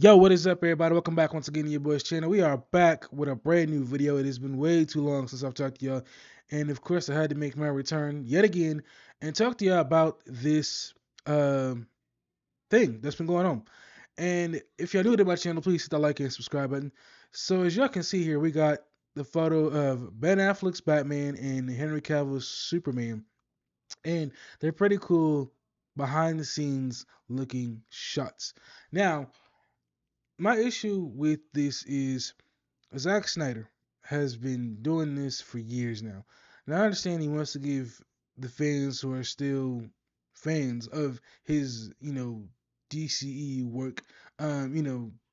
Yo, what is up, everybody? Welcome back once again to your boy's channel. We are back with a brand new video. It has been way too long since I've talked to y'all, and of course, I had to make my return yet again and talk to y'all about this um thing that's been going on. And if y'all new to my channel, please hit the like and subscribe button. So as y'all can see here, we got the photo of Ben Affleck's Batman and Henry Cavill's Superman, and they're pretty cool behind the scenes looking shots. Now, my issue with this is Zack Snyder has been doing this for years now. And I understand he wants to give the fans who are still fans of his, DCEU work,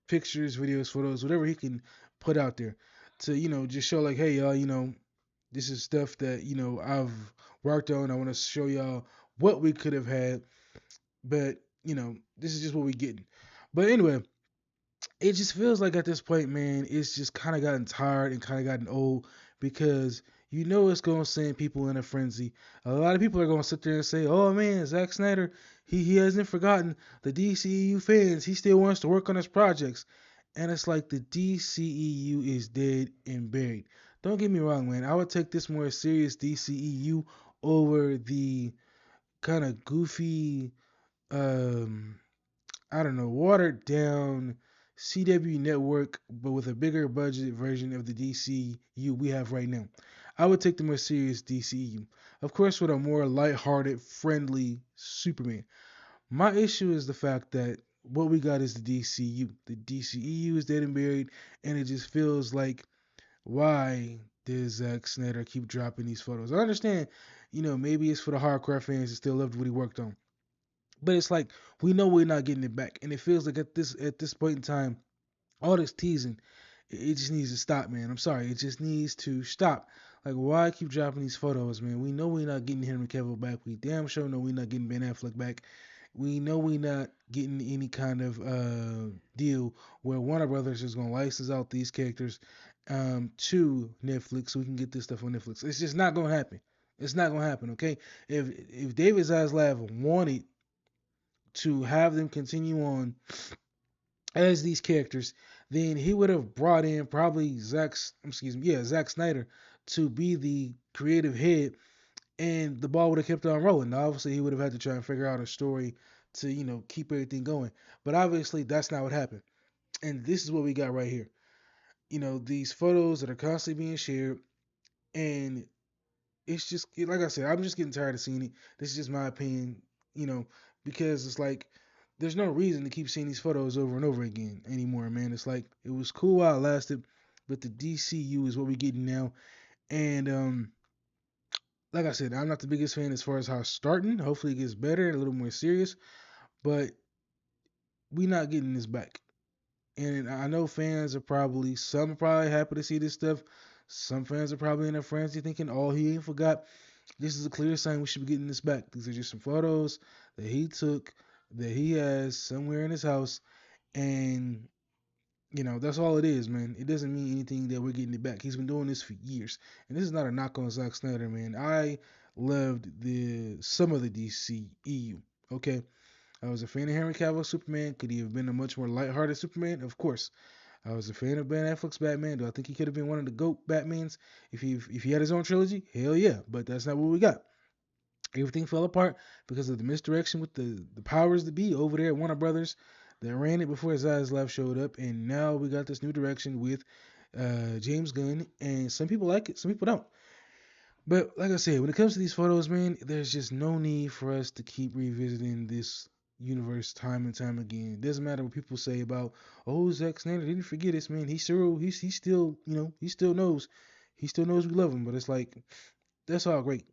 pictures, videos, photos, whatever he can put out there to, just show like, hey, y'all, this is stuff that, I've worked on. I want to show y'all what we could have had, but, this is just what we're getting. But anyway, it just feels like at this point, man, it's just kind of gotten tired and kind of gotten old because it's going to send people in a frenzy. A lot of people are going to sit there and say, oh man, Zack Snyder, he hasn't forgotten the DCEU fans. He still wants to work on his projects. And it's like the DCEU is dead and buried. Don't get me wrong, man. I would take this more serious DCEU over the kind of goofy, um, I don't know, watered down CW network, but with a bigger budget version of the DCU we have right now. I would take the more serious DCU. Of course, with a more lighthearted, friendly Superman. My issue is the fact that what we got is the DCU. The DCEU is dead and buried, and it just feels like, why does Zack Snyder keep dropping these photos? I understand, maybe it's for the hardcore fans that still loved what he worked on. But it's like we know we're not getting it back, and it feels like at this point in time, all this teasing, it just needs to stop, man. I'm sorry, it just needs to stop. Like, why keep dropping these photos, man? We know we're not getting Henry Cavill back. We damn sure know we're not getting Ben Affleck back. We know we're not getting any kind of deal where Warner Brothers is gonna license out these characters to Netflix so we can get this stuff on Netflix. It's just not gonna happen. It's not gonna happen, okay? If David Zaslav wanted to have them continue on as these characters, then he would have brought in probably Zack Snyder to be the creative head, and the ball would have kept on rolling. Now, obviously, he would have had to try and figure out a story to keep everything going, but obviously that's not what happened. And this is what we got right here. These photos that are constantly being shared, and it's just like I said, I'm just getting tired of seeing it. This is just my opinion, you know, because it's like there's no reason to keep seeing these photos over and over again anymore, man. It's like it was cool while it lasted, but the DCU is what we're getting now. And like I said, I'm not the biggest fan as far as how it's starting. Hopefully it gets better and a little more serious, but we not getting this back. And I know fans are probably some are probably happy to see this stuff. Some fans are probably in a frenzy thinking, "Oh, he ain't forgot." This is a clear sign we should be getting this back. These are just some photos that he took that he has somewhere in his house, and that's all it is, man. It doesn't mean anything that we're getting it back. He's been doing this for years, and this is not a knock on Zack Snyder, man. I loved the some of the DCEU. Okay, I was a fan of Henry Cavill Superman. Could he have been a much more lighthearted Superman? Of course. I was a fan of Ben Affleck's Batman. Do I think he could have been one of the GOAT Batmans if he had his own trilogy? Hell yeah, but that's not what we got. Everything fell apart because of the misdirection with the powers that be over there at Warner Brothers that ran it before Zaslav showed up, and now we got this new direction with James Gunn, and some people like it, some people don't. But like I said, when it comes to these photos, man, there's just no need for us to keep revisiting this universe time and time again. It doesn't matter what people say about, oh, Zack Snyder didn't forget us, man. He still, he still knows we love him. But it's like that's all great,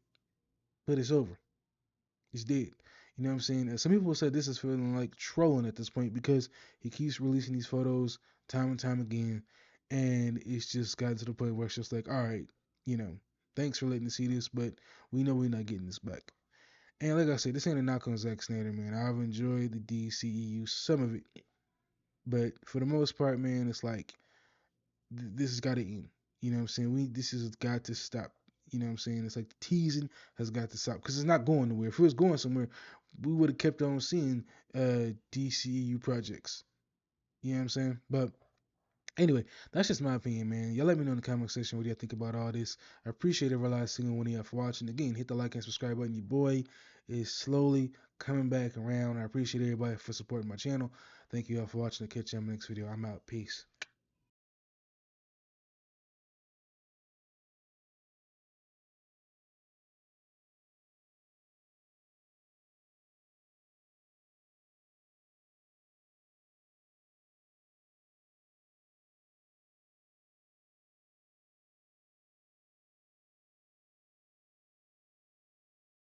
but it's over. It's dead. You know what I'm saying? And some people said this is feeling like trolling at this point because he keeps releasing these photos time and time again, and it's just gotten to the point where it's just like, all right, you know, thanks for letting us see this, but we know we're not getting this back. And like I said, this ain't a knock on Zack Snyder, man. I've enjoyed the DCEU, some of it, but for the most part, man, it's like this has got to end. You know what I'm saying? This has got to stop. You know what I'm saying? It's like the teasing has got to stop because it's not going nowhere. If it was going somewhere, we would have kept on seeing DCEU projects. You know what I'm saying? But anyway, that's just my opinion, man. Y'all let me know in the comment section what y'all think about all this. I appreciate every last single one of y'all for watching. Again, hit the like and subscribe button. Your boy is slowly coming back around. I appreciate everybody for supporting my channel. Thank you all for watching. I'll catch you on the next video. I'm out. Peace.